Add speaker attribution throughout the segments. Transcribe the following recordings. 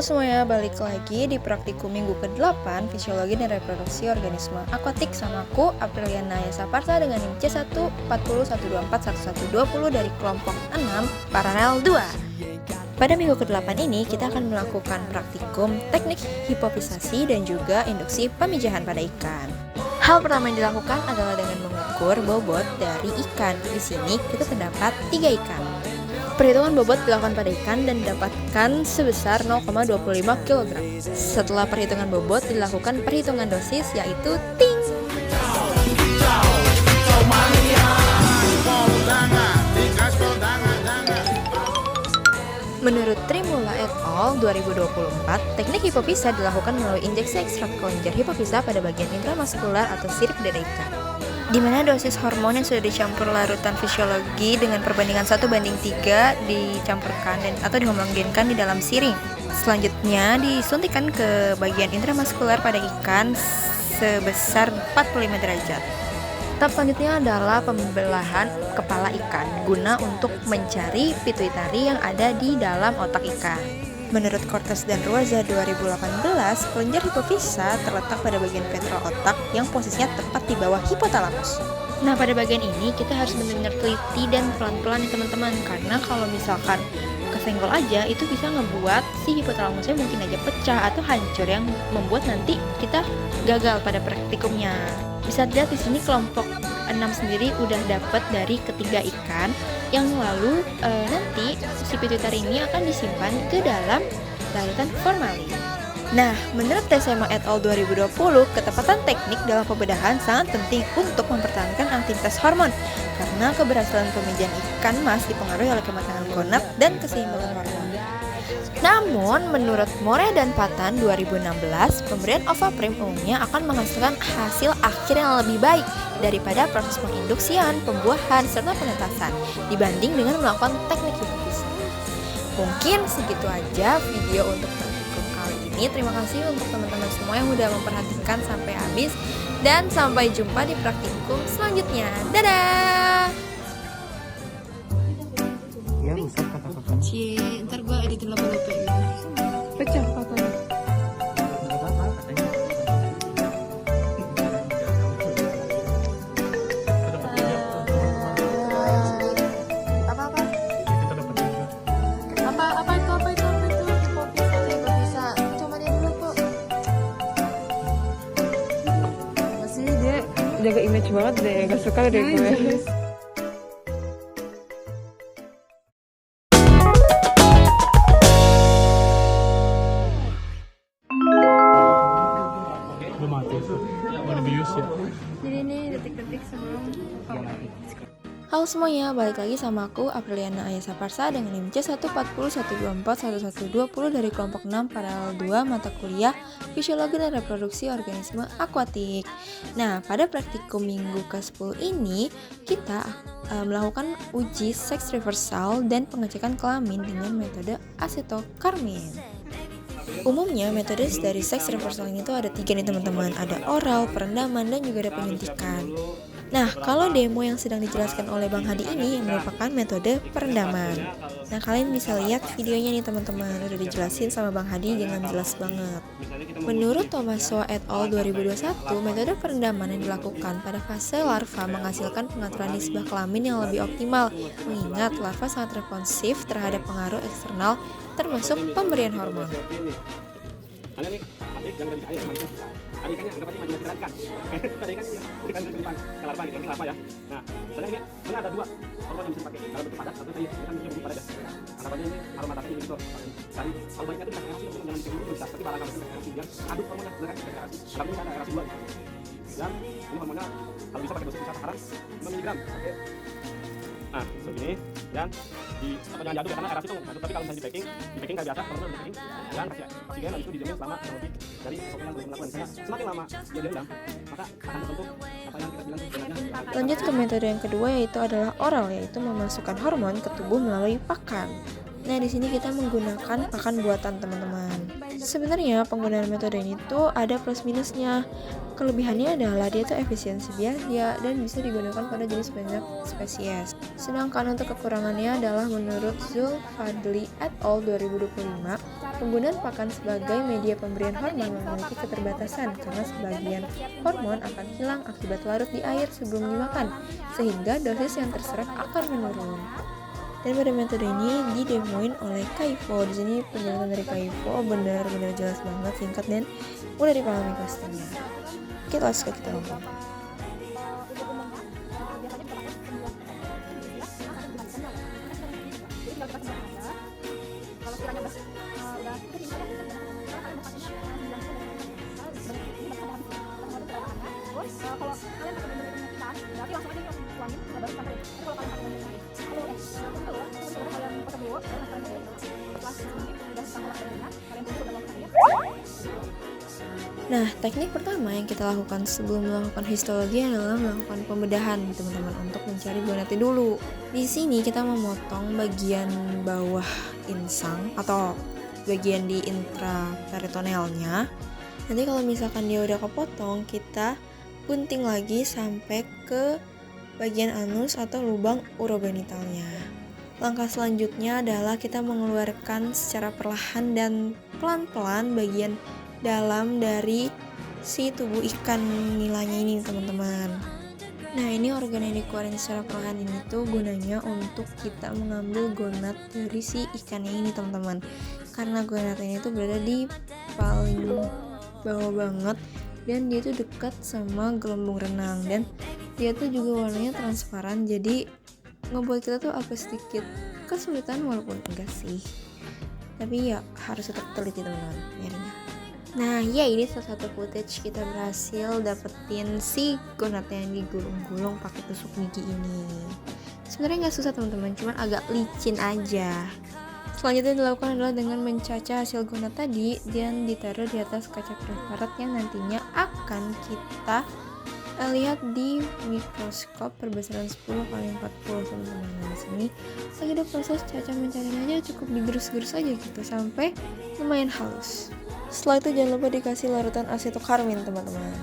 Speaker 1: Halo semuanya, balik lagi di praktikum minggu ke-8 Fisiologi dan Reproduksi Organisme Akuatik sama aku, Apriliana Yasaparsa dengan NIM C14012411120 dari kelompok 6 paralel 2. Pada minggu ke-8 ini, kita akan melakukan praktikum teknik hipofisasi dan juga induksi pemijahan pada ikan. Hal pertama yang dilakukan adalah dengan mengukur bobot dari ikan. Di sini kita terdapat 3 ikan. Perhitungan bobot dilakukan pada ikan dan didapatkan sebesar 0,25 kg. Setelah perhitungan bobot dilakukan perhitungan dosis yaitu ting. Menurut Trimula et al. 2024, teknik hipofisa dilakukan melalui injeksi ekstrak kelenjar hipofisa pada bagian intramuskular atau sirip dada ikan, di mana dosis hormon yang sudah dicampur larutan fisiologi dengan perbandingan 1:3 dicampurkan atau dihomologenkan di dalam siring. Selanjutnya disuntikan ke bagian intramuskular pada ikan sebesar 45 derajat. Tahap selanjutnya adalah pembelahan kepala ikan guna untuk mencari pituitari yang ada di dalam otak ikan. Menurut Cortes dan Ruaza 2018, kelenjar hipofisa terletak pada bagian ventral otak yang posisinya tepat di bawah hipotalamus. Nah, pada bagian ini kita harus benar-benar teliti dan pelan-pelan nih teman-teman, karena kalau misalkan kesenggol aja itu bisa ngebuat si hipotalamusnya mungkin aja pecah atau hancur yang membuat nanti kita gagal pada praktikumnya. Bisa dilihat di sini kelompok 6 sendiri udah dapat dari ketiga ikan yang lalu nanti si pituitari ini akan disimpan ke dalam larutan formalin. Nah, menurut Tesema et al. 2020, ketepatan teknik dalam pembedahan sangat penting untuk mempertahankan aktivitas hormon karena keberhasilan pemijahan ikan mas dipengaruhi oleh kematangan gonad dan keseimbangan hormon. Namun, menurut More dan Patan 2016, pemberian ovaprim umumnya akan menghasilkan hasil akhir yang lebih baik daripada proses penginduksian, pembuahan, serta penetasan dibanding dengan melakukan teknik hipofisa. Mungkin segitu aja video untuk praktikum kali ini. Terima kasih untuk teman-teman semua yang udah memperhatikan sampai habis, dan sampai jumpa di praktikum selanjutnya. Dadah!
Speaker 2: Ya, rusak kata-kata.
Speaker 1: Ntar gue editin logo-logo ini.
Speaker 2: Pecah fotonya.
Speaker 1: Apa itu hipofisa. Coba dia dulu kok.
Speaker 2: Masih dia jaga image banget deh, gak suka deh gue.
Speaker 3: Udah mati, mau dibius ya.
Speaker 1: Jadi ini detik-detik sebelum Halo semuanya, balik lagi sama aku Apriliana Yasaparsa dengan NIM C14012411120 dari kelompok 6 paralel 2 mata kuliah Fisiologi dan Reproduksi Organisme Akuatik. Nah, pada praktikum minggu ke-10 ini kita melakukan uji seks reversal dan pengecekan kelamin dengan metode acetocarmin. Umumnya metode dari seks reversal ini tuh ada 3 nih teman-teman, ada oral, perendaman, dan juga ada penyuntikan. Nah, kalau demo yang sedang dijelaskan oleh Bang Hadi ini yang merupakan metode perendaman. Nah, kalian bisa lihat videonya nih teman-teman, udah dijelasin sama Bang Hadi dengan jelas banget. Menurut Tomaso et al. 2021, metode perendaman yang dilakukan pada fase larva menghasilkan pengaturan nisbah kelamin yang lebih optimal, mengingat larva sangat responsif terhadap pengaruh eksternal termasuk pemberian hormon.
Speaker 3: Nah, begini, dan jangan diaduk ya, karena aerasi itu ngaduk, tapi kalau misalnya di packing kayak biasa, kalau di packing, dan kasih oksigen, habis itu dijamin selama kurang lebih dari oksigen yang melakukan. Misalnya semakin lama dia direndam, maka akan terbentuk apa yang kita bilang sebenarnya.
Speaker 1: Lanjut ke metode yang kedua, yaitu adalah oral, yaitu memasukkan hormon ke tubuh melalui pakan. Nah, di sini kita menggunakan pakan buatan teman-teman. Sebenarnya penggunaan metode ini tuh ada plus minusnya. Kelebihannya adalah dia tuh efisiensi biaya dan bisa digunakan pada jenis banyak spesies. Sedangkan untuk kekurangannya adalah menurut Zulfadli et al. 2025, Penggunaan pakan sebagai media pemberian hormon memiliki keterbatasan karena sebagian hormon akan hilang akibat larut di air sebelum dimakan, sehingga dosis yang terserap akan menurun. Dan pada metode ini didemoin oleh Kaivo. Di sini penjelasan dari Kaivo benar-benar jelas banget, singkat dan mudah dipahami pastinya. Oke, langsung kita nonton. Nah, teknik pertama yang kita lakukan sebelum melakukan histologi adalah melakukan pembedahan teman-teman untuk mencari gonadnya dulu. Di sini kita memotong bagian bawah insang atau bagian di intraperitonealnya. Nanti kalau misalkan dia udah kepotong, kita gunting lagi sampai ke bagian anus atau lubang urogenitalnya. Langkah selanjutnya adalah kita mengeluarkan secara perlahan dan pelan-pelan bagian dalam dari si tubuh ikan nilainya ini teman-teman. Nah, ini organ yang dikeluarin secara perlahan ini tuh gunanya untuk kita mengambil gonad dari si ikannya ini teman-teman. Karena gonad ini tuh berada di paling bawah banget dan dia tuh dekat sama gelembung renang dan dia tuh juga warnanya transparan, jadi ngebuat kita tuh agak sedikit kesulitan walaupun enggak sih. Tapi ya harus tetap teliti teman-teman nyarinya. Nah ya, ini salah satu footage kita berhasil dapetin si gonadnya yang digulung-gulung pakai tusuk gigi ini. Sebenarnya nggak susah teman-teman, cuman agak licin aja. Selanjutnya dilakukan adalah dengan mencacah hasil gonad tadi dan ditaruh di atas kaca transparan yang nantinya akan kita lihat di mikroskop perbesaran 10x40 teman-teman. Nah, di sini lagi ada proses cacah mencarinya aja, cukup digerus-gerus aja gitu sampai lumayan halus. Setelah itu jangan lupa dikasih larutan asetokarmin teman-teman.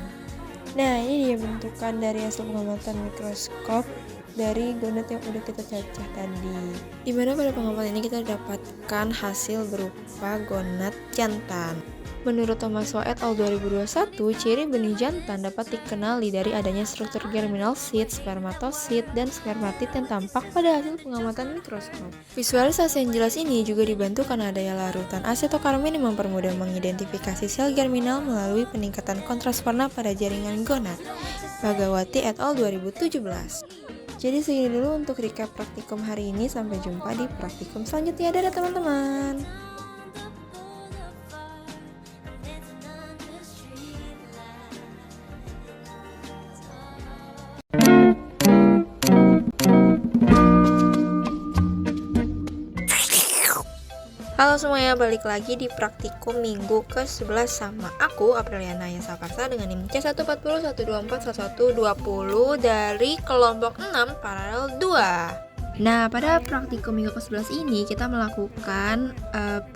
Speaker 1: Nah, ini dia bentukan dari hasil pengamatan mikroskop dari gonad yang udah kita cacah tadi. Dimana pada pengamatan ini kita dapatkan hasil berupa gonad jantan. Menurut Thomas Waugh et al. 2021, ciri benih jantan dapat dikenali dari adanya struktur germinal seed, spermatosit, dan spermatid yang tampak pada hasil pengamatan mikroskop. Visualisasi yang jelas ini juga dibantu karena adanya larutan asetokarmin yang mempermudah mengidentifikasi sel germinal melalui peningkatan kontras warna pada jaringan gonad. Bagawati et al. 2017. Jadi segini dulu untuk recap praktikum hari ini, sampai jumpa di praktikum selanjutnya. Dadah teman-teman. Halo semuanya, balik lagi di praktikum minggu ke-11 sama aku, Apriliana Yasaparsa dengan NIM C140 124 1120 dari kelompok 6 paralel 2. Nah, pada praktikum minggu ke-11 ini kita melakukan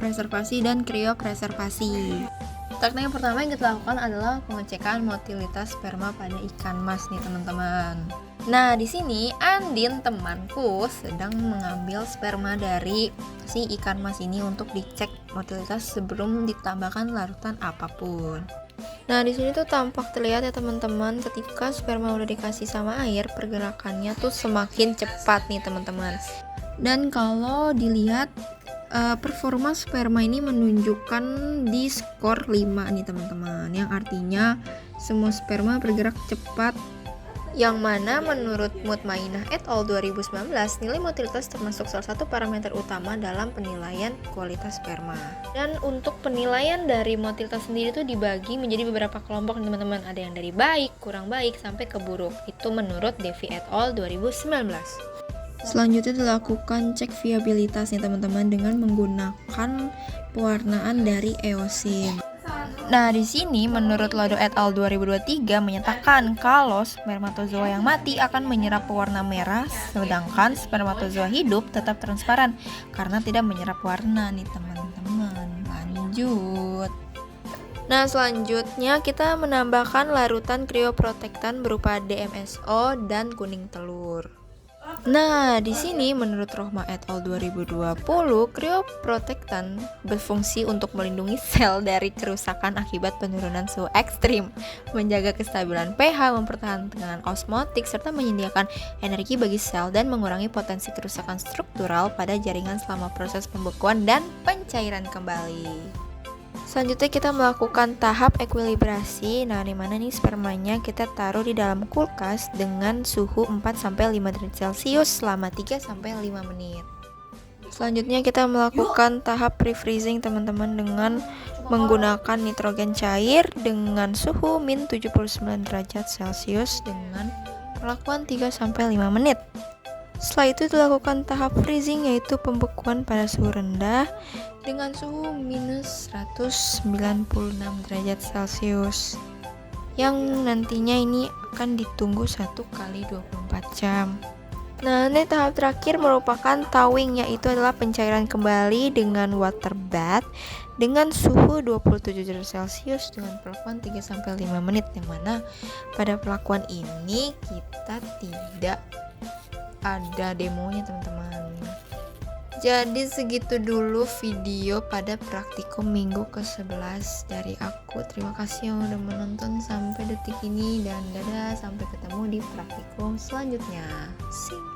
Speaker 1: preservasi dan kriopreservasi. Teknik yang pertama yang kita lakukan adalah pengecekan motilitas sperma pada ikan mas nih teman-teman. Nah, di sini Andin temanku sedang mengambil sperma dari si ikan mas ini untuk dicek motilitas sebelum ditambahkan larutan apapun. Nah, di sini tuh tampak terlihat ya teman-teman, ketika sperma udah dikasih sama air, pergerakannya tuh semakin cepat nih teman-teman. Dan kalau dilihat performa sperma ini menunjukkan di skor 5 nih teman-teman, yang artinya semua sperma bergerak cepat, yang mana menurut Mutmainah et al. 2019 nilai motilitas termasuk salah satu parameter utama dalam penilaian kualitas sperma. Dan untuk penilaian dari motilitas sendiri itu dibagi menjadi beberapa kelompok teman-teman, ada yang dari baik, kurang baik, sampai ke buruk. Itu menurut Devi et al. 2019. Selanjutnya dilakukan cek viabilitas nih teman-teman dengan menggunakan pewarnaan dari eosin. Nah, di sini menurut Lodo et al. 2023 menyatakan kalau spermatozoa yang mati akan menyerap pewarna merah, sedangkan spermatozoa hidup tetap transparan karena tidak menyerap warna nih teman-teman. Lanjut. Nah, selanjutnya kita menambahkan larutan krioprotektan berupa DMSO dan kuning telur. Nah, di sini menurut Rohma et al. 2020, krioprotektan berfungsi untuk melindungi sel dari kerusakan akibat penurunan suhu ekstrim, menjaga kestabilan pH, mempertahankan osmotik, serta menyediakan energi bagi sel dan mengurangi potensi kerusakan struktural pada jaringan selama proses pembekuan dan pencairan kembali. Selanjutnya kita melakukan tahap ekuilibrasi. Nah, dimana nih spermanya kita taruh di dalam kulkas dengan suhu 4-5 derajat Celcius selama 3-5 menit. Selanjutnya kita melakukan tahap pre-freezing teman-teman dengan menggunakan nitrogen cair dengan suhu min 79 derajat Celcius dengan perlakuan 3-5 menit. Setelah itu dilakukan tahap freezing, yaitu pembekuan pada suhu rendah dengan suhu minus 196 derajat Celcius yang nantinya ini akan ditunggu 1 kali 24 jam. Nah, ini tahap terakhir merupakan thawing, yaitu adalah pencairan kembali dengan water bath dengan suhu 27 derajat Celcius dengan perlakuan 3-5 menit, yang mana pada pelakuan ini kita tidak ada demonya teman-teman. Jadi segitu dulu video pada praktikum minggu ke-11 dari aku. Terima kasih yang udah menonton sampai detik ini, dan dadah, sampai ketemu di praktikum selanjutnya. See you.